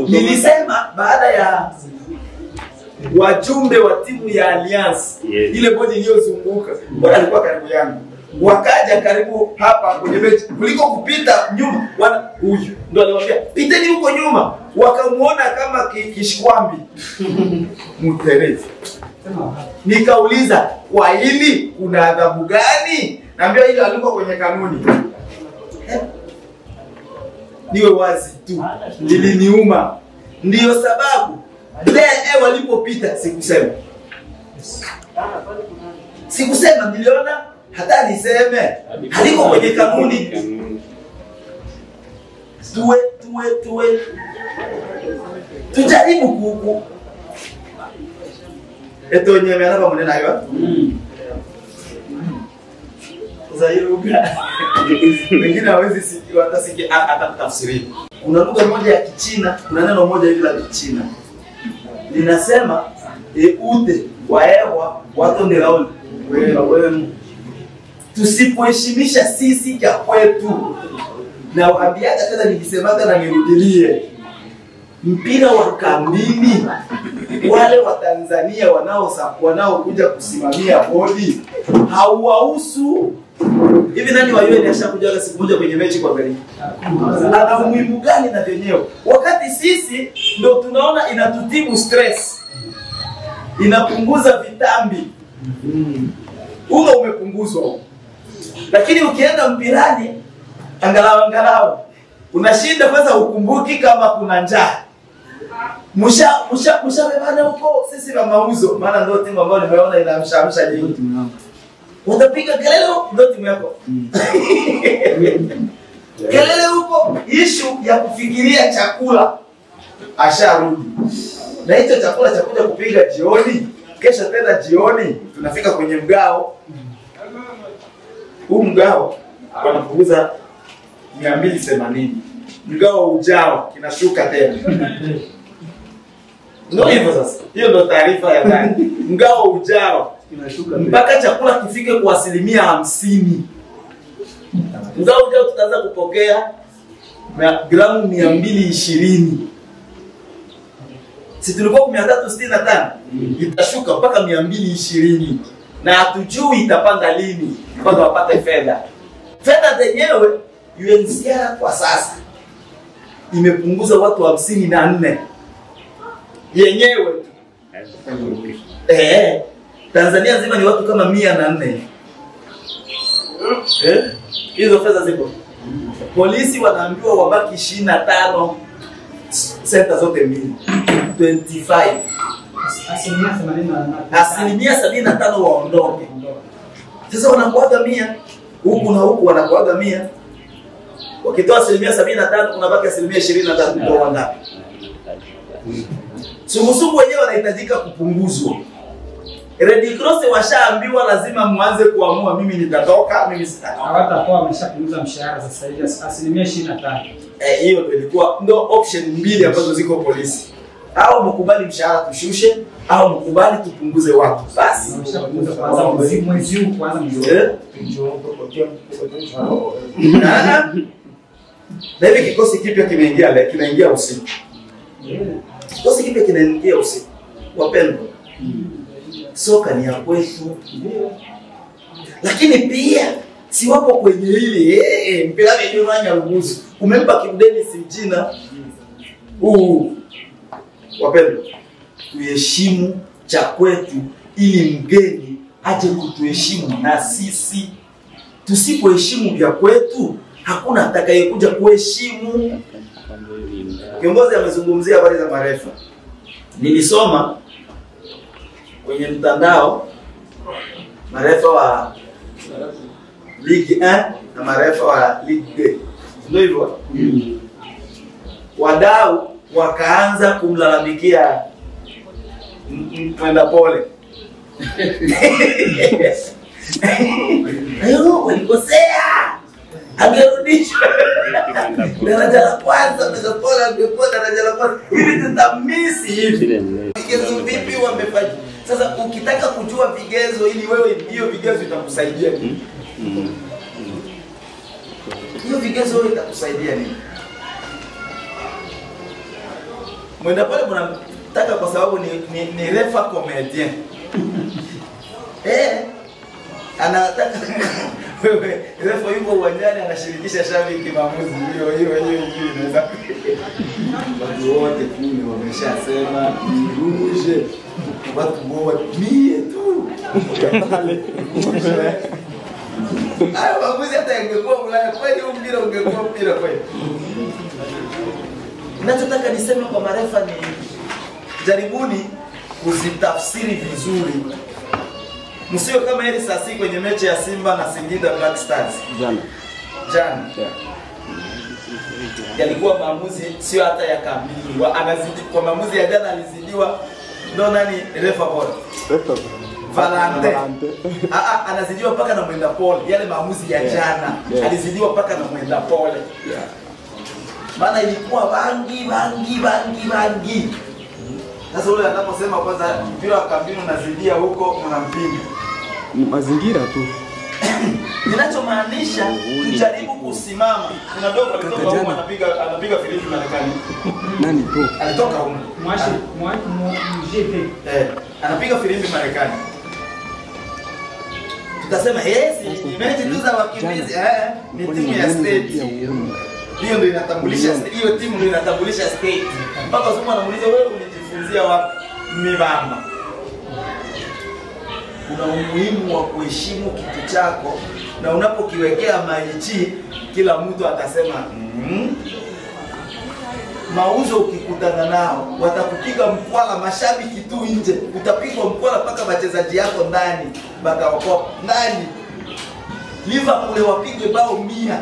Nilisema baada ya wajumbe wa timu ya Alliance, ile bodi iliyozunguka, bwana alikuwa karibu yangu. Wakaja karibu hapa kwenye mechi kuliko kupita nyuma. Huyu ndio aliwaambia piteni huko nyuma. Wakamuona kama kishkwambi. Mterezi. Nikauliza, kwa hili kuna adhabu gani? Naambia ile alikuwa kwenye kanuni. Niwe wazi tu. Liliniuma. Ndiyo sababu walipopita sikusema. Sikusema, niliona hata niseme haliko kwenye kanuni. Tuwe tujaribu kuku. Eto nyeme anaba munena hiyo. Sasa hiyo lugha wengine hawezi sikia hata sikia hata tafsiri. Kuna lugha moja ya Kichina, kuna neno moja hivi la Kichina. Linasema ute waewa watu ni rauli. Wewe tusipoheshimisha sisi cha kwetu, na waambiaga tena, nikisemaga na nirudilie, mpira wa kambini, wale wa Tanzania wanaokuja kusimamia bodi hauwahusu. Hivi nani wa UN ashakuja siku moja kwenye mechi kwa gari? Ana umuhimu gani na wenyewe? Wakati sisi ndio tunaona inatutibu stress, inapunguza vitambi. Unga umepunguzwa huko. Lakini ukienda mpirani angalau unashinda kwanza, ukumbuki kama kuna njaa. Mushabebana huko sisi na mauzo, maana ndio timu ambayo nimeona inamshamsha nyingi. Utapiga kelele ndio timu yako. Kelele huko, issue ya kufikiria chakula asharudi. Na hicho chakula cha kuja kupiga jioni, kesho tena jioni tunafika kwenye mgao. Huu mgao wanapunguza 280. Mgao ujao kinashuka tena. Ndio hivyo sasa. Hiyo ndio taarifa ya ndani. Mgao ujao kinashuka mpaka chakula kifike kwa 50%. Mgao ujao tutaanza kupokea gramu 220. Si tulikuwa 365, itashuka mpaka 220. Na hatujui itapanda lini mpaka wapate fedha. Fedha zenyewe UNHCR kwa sasa imepunguza watu 54 yenyewe. Tanzania nzima ni watu kama 104. Hizo fedha zipo. Polisi wanaambiwa wabaki 25 senta zote mbili. 25. Asilimia 75 waondoke. Sasa wanakuaga 100 huku na huku, wanakuaga 100. Wakitoa asilimia 75 kunabaki asilimia 23 ndio wangapi? Sungusungu wenyewe wanahitajika kupunguzwa. Red Cross washaambiwa lazima muanze kuamua, mimi nitatoka, mimi sitatoka. Hawatakuwa wameshapunguza mshahara sasa hivi asilimia 25. Hiyo ndio ilikuwa ndio option mbili ambazo ziko polisi. Au mkubali mshahara tushushe, au mkubali tupunguze watu. Basi Wameshapunguza kwanza mwezi huu, kwanza mwezi. Na hivi kikosi kipya kinaingia usiku. Kikosi kipya kinaingia usiku. Wapendwa, soka ni ya kwetu. Lakini pia si wapo kwenye hili mpira wenyewe unanya ruhusu. Umempa Kibdeni Simjina. Wapendwa, tuheshimu cha kwetu ili mgeni aje kutuheshimu na sisi. Tusipoheshimu vya kwetu, hakuna atakayekuja kuheshimu. Kiongozi amezungumzia habari za marefa. Nilisoma kwenye mtandao marefa wa Ligue 1 na marefa wa Ligue 2. Ndio hivyo. Wadau wakaanza kumlalamikia Mwenda Pole. Ayo, walikosea. Angerudishwa daraja la kwanza, Mwenda Pole angekuwa daraja la kwanza. Hivi tutamisi hivi. Vigezo vipi wamefanya? Sasa ukitaka kujua vigezo ili wewe hiyo vigezo itakusaidia nini? Hiyo vigezo wewe itakusaidia nini? Mwenda Pole mnataka kwa sababu ni refa comedian. Anataka wewe refa yuko uwanjani anashirikisha shabiki maamuzi hiyo inaweza. Watu wote kule wameshasema iruje. Watu boa mie tu. Hayo maamuzi hata yangekuwa Ulaya kweli, mpira ungekuwa mpira kweli. Ninachotaka niseme kwa marefa ni jaribuni kuzitafsiri vizuri. Msio kama hili sasa kwenye mechi ya Simba na Singida Black Stars. Jana. Yalikuwa maamuzi sio hata ya kamili. Anazidi kwa maamuzi ya jana alizidiwa ndo nani refa bora? Valante. Anazidiwa paka na Mwenda Pole. Yale maamuzi ya jana alizidiwa paka na Mwenda Pole. Maana ilikuwa bangi. Sasa ule anaposema kwanza mpira wa kambini unazidia huko, unampinga. Mazingira tu. Ninachomaanisha tujaribu kusimama. Kuna dogo alitoka huko anapiga filimbi Marekani. Nani bro? Alitoka huko. Anapiga filimbi Marekani. Tutasema yes, mechi tu za wakimbizi ni timu ya state. Hiyo ndio inatambulisha hiyo timu ndio inatambulisha state. Mpaka somo anamuuliza wewe ulijifunzia wapi? Mibamba. Kuna umuhimu wa kuheshimu kitu chako, na unapokiwekea maichi kila mtu atasema mauzo. Ukikutana nao watakupiga mkwala, mashabiki tu nje, utapigwa mkwala mpaka wachezaji yako ndani bakaokopa ndani. Liverpool wapigwe bao 100,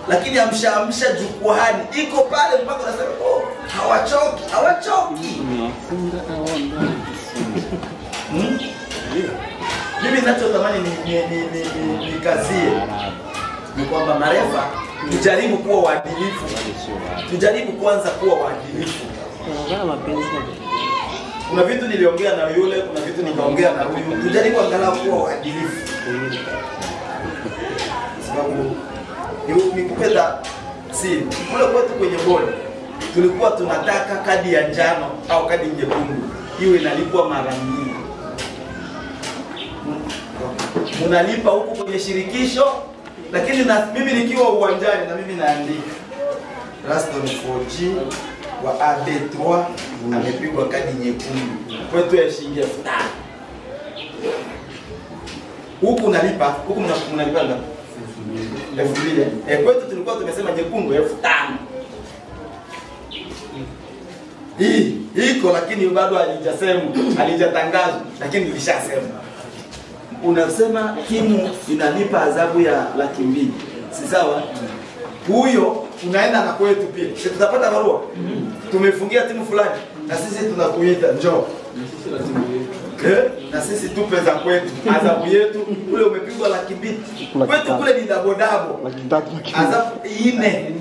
lakini amsha jukwani iko pale mpaka unasema hawachoki. Mimi ninachotamani ni kazie ni kwamba marefa tujaribu kuwa waadilifu. Tujaribu kwanza kuwa waadilifu. Kuna vitu niliongea na yule, kuna vitu nikaongea na huyu. Tujaribu angalau kuwa waadilifu. Sababu nikupenda siri. Kule kwetu kwenye bodi tulikuwa tunataka kadi ya njano au kadi nyekundu iwe inalipwa mara nyingi. Unalipa huku kwenye shirikisho, lakini na mimi nikiwa uwanjani na mimi naandika Raston 4G wa AB3 amepigwa kadi nyekundu. Kwetu ya shilingi 5,000. Huku unalipa, huku mnalipa ngapi? 2,000. Kwetu tulikuwa tumesema nyekundu 5,000. Hii iko lakini bado halijatangazwa, lakini nilishasema. Unasema timu inalipa adhabu ya 200,000. Si sawa? Huyo unaenda na kwetu pia. Sisi tutapata barua. Tumefungia timu fulani na sisi tunakuita njoo. Na sisi tupe za kwetu. Adhabu yetu kule umepigwa 200,000. Kwetu kule ni dabo. Adhabu 4.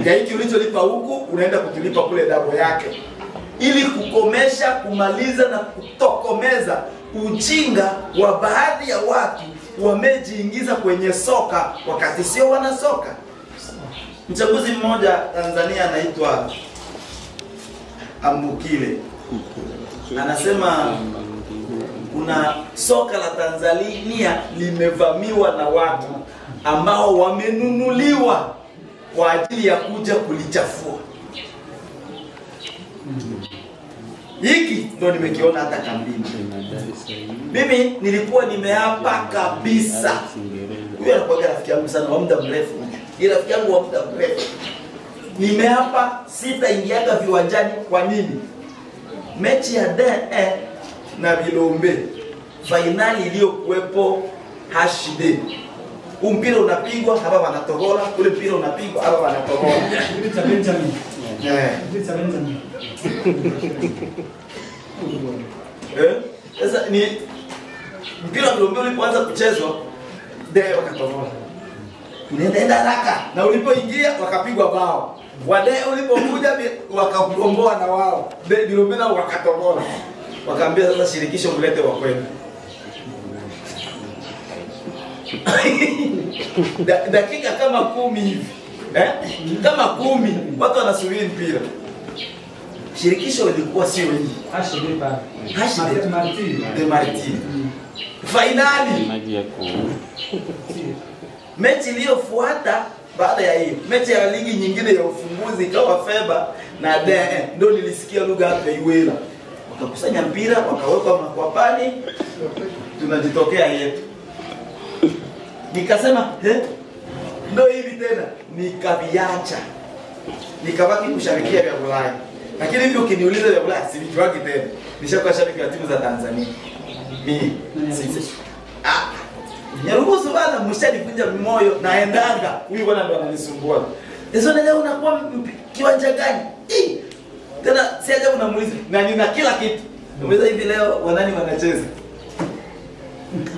Gaiki ulicholipa huku unaenda kutulipa kule dabo yake. Ili kukomesha, kumaliza na kutokomeza ujinga wa baadhi ya watu wamejiingiza kwenye soka wakati sio wana soka. Mchaguzi mmoja Tanzania anaitwa Ambukile anasema kuna soka la Tanzania limevamiwa na watu ambao wamenunuliwa kwa ajili ya kuja kulichafua. Hiki ndo nimekiona hata kambini. Mimi nilikuwa nimeapa kabisa. Huyu anakuwa rafiki yangu sana wa muda mrefu. Ni rafiki yangu wa muda mrefu. Nimeapa sitaingiaga viwanjani. Kwa nini? Mechi ya DE na Vilombe, finali iliyokuwepo HD. Mpira unapigwa hapa wanatogola, ule mpira unapigwa hapa wanatogola. Vita Benjamin. Vita Benjamin. Sasa ni mpira wa Vilombe ulipoanza kuchezwa, DE wakatogola. Unaenda haraka na ulipoingia wakapigwa bao. Wade ulipokuja wakagomboa na wao. Vilombe nao wakatogola. Wakaambia sasa shirikisho mlete wa kwenu. Dakika kama 10 hivi. Kama 10 watu wanasubiri mpira. Shirikisho lilikuwa sio hili. HD pale. HD de Martin. Finali. Mechi iliyofuata baada ya hiyo, mechi ya ligi nyingine ya ufunguzi ikawa Feba na DE, ndio nilisikia lugha hapa Iwela. Wakakusanya mpira, wakaweka makwapani, tunajitokea yetu. Nikasema, ndio hivi tena, nikaviacha. Nikabaki kushabikia vya Ulaya. Lakini hivi ukiniuliza vya Ulaya sivijuagi tena. Nishakuwa shabiki wa timu za Tanzania. Mimi sisi. Nyaruhusu bana mshanikunja moyo naendanga. Huyu bwana ndo ananisumbua. Hizo leo unakuwa kiwanja gani? Tena si ajabu unamuuliza na nina kila kitu. Umeweza hivi leo wanani wanacheza?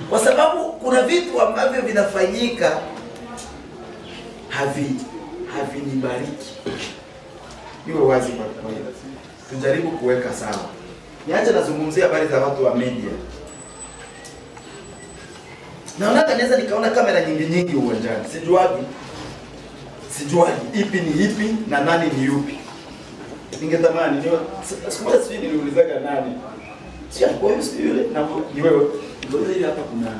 Kwa sababu kuna vitu ambavyo vinafanyika havinibariki. Iwe wazi kwa kweli. Tujaribu kuweka sawa. Niache nazungumzia habari za watu wa media. Naona kanaweza nikaona kamera nyingi uwanjani. Sijuagi ipi ni ipi na nani ni yupi. Ningetamani niwe siku moja sijui niliulizaga nani. Sio kwa hiyo sio yule na ni wewe. Ndio ile hapa kuna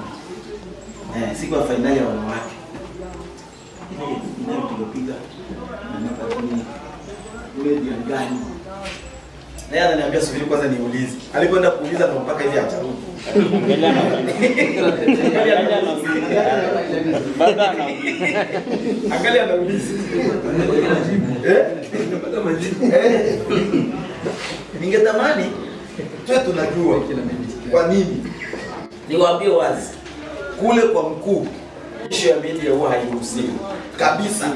siku ya finali ya wanawake. Ile tulipiga na nikaponi ule ndio gani. Na yeye ananiambia subiri kwanza niulize. Alipoenda kuuliza ndo mpaka hivi atarudi. Angalia anauliza. Ningetamani tuwe tunajua kwa nini. Niwaambie wazi. Kule kwa mkuu issue ya media huwa hairuhusiwi kabisa.